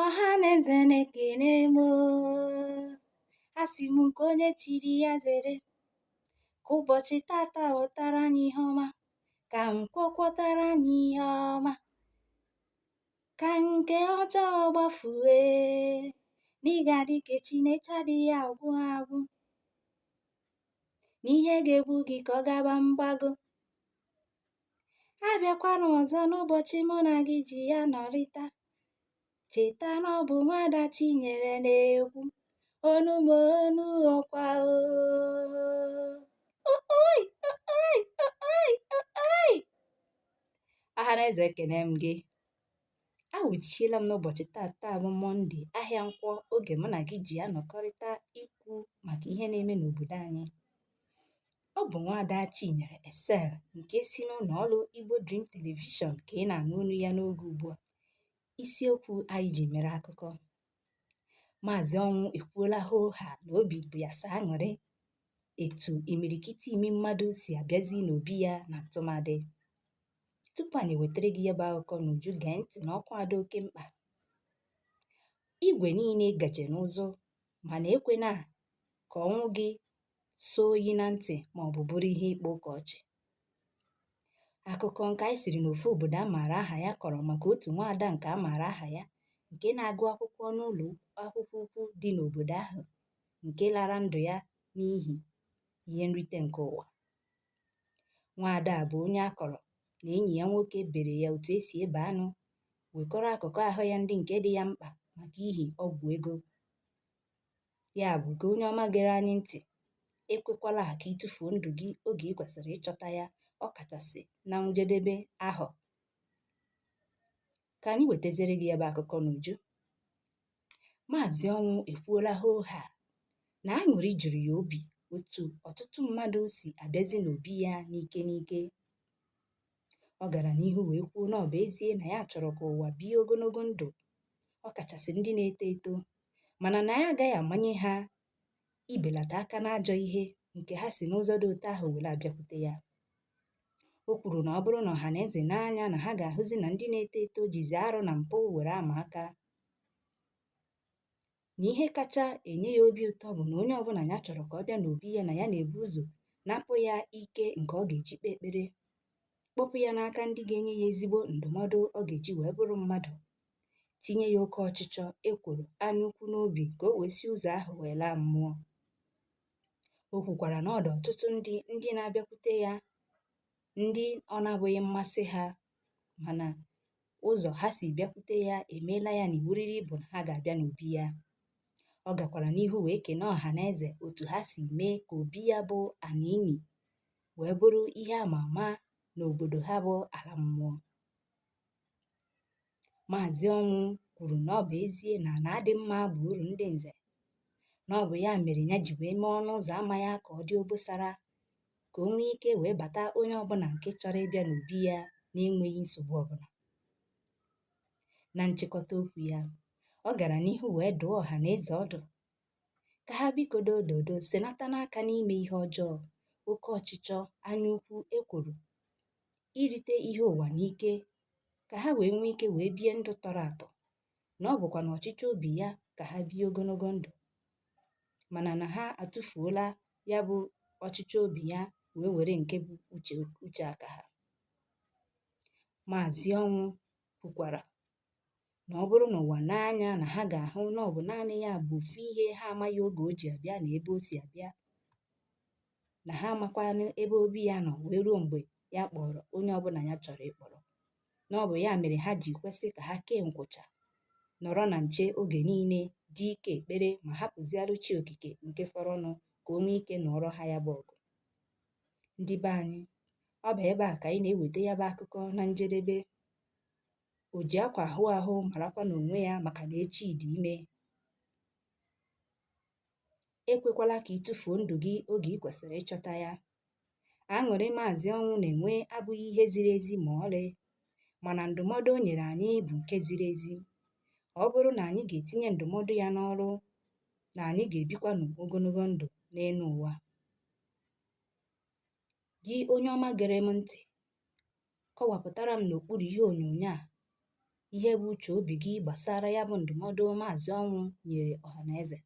Ọhaneze na-ekene m oo. Asị m nke onye chiri ya zere. Ka ụbọchị tata wetara anyị ihe ọma, ka nkwọ kwọtara anyị ihe ọma, ka nke ọjọọ gbafue, n'ịga dị ka Chineke adịghị agwụ agwụ, n'ihe ga-egbu gị ka ọ gaba mgbago. Abịakwana ọzọ n'ụbọchị mụ na gị ji ya nọrịta. Cheta na ọ bụ Nwada Chinyere na-ekwu, onu m onu ọkwa Ọhaneze ekene m gị. Awụchiela m n'ụbọchị tata bụ Mọnde, ahịa nkwọ, oge mụ na gị ji ya nọkọrịta ikwu maka ihe na-eme n'obodo anyị. Ọ bụ Nwada Chinyere Excel nke si n'ụlọ ọrụ Igbo Dream Television ka ị na-anụ olu ya n'oge ugbu a. Isiokwu anyị ji mere akụkọ: Maazị Ọnwụ ekwuola hoohaa na obi bụ ya sọ aṅụrị etu imirikiti imi mmadụ si abịazi n'obi ya na tụmadị. Tupu anyị wetara gị ya bụ akụkọ n'uju, gee ntị na ọkwa dị oke mkpa. Igwe niile gaje n'ụzọ, mana ekwena ka ọnwụ gị soo oyi na ntị ma ọ bụ bụrụ ihe ịkpa ụka ọchị. Akụkọ nke anyị siri n'ofu obodo a maara aha ya kọrọ maka otu nwaada nke a maara aha ya, nke na-agụ akwụkwọ n'ụlọ akwụkwọ ukwu dị n'obodo ahụ, nke lara ndụ ya n'ihi ihe nrite nke ụwa. Nwaada a bụ onye akọrọ na enyi ya nwoke bere ya otu esi ebe anụ, wekọrọ akụkụ ahụ ya ndị nke dị ya mkpa maka ihi ọgwụ ego. Ya bụ, ka onye ọma gere anyị ntị, ekwekwala ka ịtụfuo ndụ gị oge ị kwesịrị ịchọta ya, ọ kachasị na njedebe ahọ. Ka anyị wetazere gị ya bụ akụkọ n'uju. Maazị Ọnwụ ekwuola hoohaa na aṅụrị juru ya obi otu ọtụtụ mmadụ si abịazi n'obi ya n'ike n'ike. Ọ gara n'ihu wee kwuo na ọ bụ ezie na ya chọrọ ka ụwa bie ogologo ndụ, ọ kachasị ndị na-eto eto, mana na ya agaghị amanye ha ibelata aka n'ajọ ihe nke ha si n'ụzọ dị otu ahụ were abịakwute ya. O kwuru na ọ bụrụ na ọhaneze n'anya na ha ga-ahụzi na ndị na-eto eto jizi arụ na mpụ were ama aka, na ihe kacha enye ya obi ụtọ bụ na onye ọbụla ya chọrọ ka ọ bịa n'obi ya na ya na-ebu ụzọ napụ ya ike nke ọ ga-eji kpee ekpere, kpọpụ ya n'aka ndị ga-enye ya ezigbo ndụmọdụ ọ ga-eji wee bụrụ mmadụ, tinye ya oke ọchịchọ, ekworo, anya ukwu n'obi ka o wee si ụzọ ahụ wee laa mmụọ. O kwukwara na ọ dị ọtụtụ ndị na-abịakwute ya, ndị ọ na-abụghị mmasị ha, mana ụzọ ha si bịakwute ya emeela ya na iwuriri bụ na ha ga-abịa n'obi ya. Ọ gakwara n'ihu wee kene ọhaneze otu ha si mee ka obi ya bụ ana ini wee bụrụ ihe ama ama n'obodo ha bụ ala mmụọ. Maazị Ọnwụ kwuru na ọ bụ ezie na ana adị mma bụ uru ndị nze, na ọ bụ ya mere ya ji wee mee ọnụ ụzọ ama ya ka ọ dị obosara, ka o nwee ike wee bata onye ọbụla nke chọrọ ịbịa n'obi ya na-enweghị nsogbu ọbụla. Na nchịkọta okwu ya, ọ gara n'ihu wee dụọ ọhaneze ọdụ ka ha bikodo ododo senata n'aka n'ime ihe ọjọọ, oke ọchịchọ, anya ukwu, ekworo, irite ihe ụwa n'ike, ka ha wee nwee ike wee bie ndụ tọrọ atọ, na ọ bụkwa na ọchịchọ obi ya ka ha bie ogologo ndụ, mana na ha atụfuola ya bụ ọchịchọ obi ya wee were nke bụ uche aka ha. Maazị Ọnwụ kwukwara na ọ bụrụ na ụwa n'anya na ha ga-ahụ na ọ bụ naanị ya bụ ofu ihe ha amaghị oge o ji abịa na ebe o si abịa, na ha amakwanụ ebe obi ya nọ wee ruo mgbe ya kpọrọ onye ọbụla ya chọrọ ịkpọrọ, na ọ bụ ya mere ha ji kwesị ka ha kee nkwụcha, nọrọ na nche oge niile, dị ike ekpere, ma hapụziarụ chi okike nke fọrọnụ ka o nwee ike nọrọ ha ya bụ ọgụ. Ndị be anyị, ọ bụ ebe a ka anyị na-eweta ya bụ akụkọ na njedebe. O ji akwa ahụ ahụ marakwa n'onwe ya maka na echi dị ime. Ekwekwala ka ịtụfuo ndụ gị oge ị kwesịrị ịchọta ya. Aṅụrị Maazị Ọnwụ na-enwe abụghị ihe ziri ezi ma ọlị, mana ndụmọdụ o nyere anyị bụ nke ziri ezi. Ọ bụrụ na anyị ga-etinye ndụmọdụ ya n'ọrụ, na anyị ga-ebikwanụ ogologo ndụ n'elu ụwa. Gị onye ọma gere m ntị, kọwapụtara m n'okpuru ihe onyonyo a ihe bụ uche obi gị gbasara ya bụ ndụmọdụ Maazị Ọnwụ nyere ọhaneze.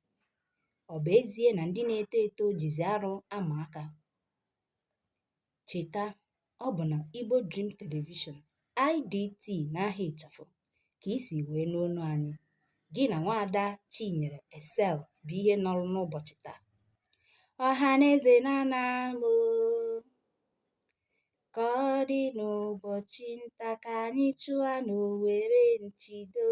Ọ bụ ezie na ndị na-eto eto jizi arụ ama aka? Cheta, ọ bụ na Igbo Dream Television IDT n'aha ịchafụ ka isi wee n'onu anyị. Gị na Nwaada Chinyere Excel bụ ihe nọrọ n'ụbọchị taa. Ọhaneze na-ana m ka ọ dị n'ụbọchị nta ka anyị chụọ n'Owere Nchido.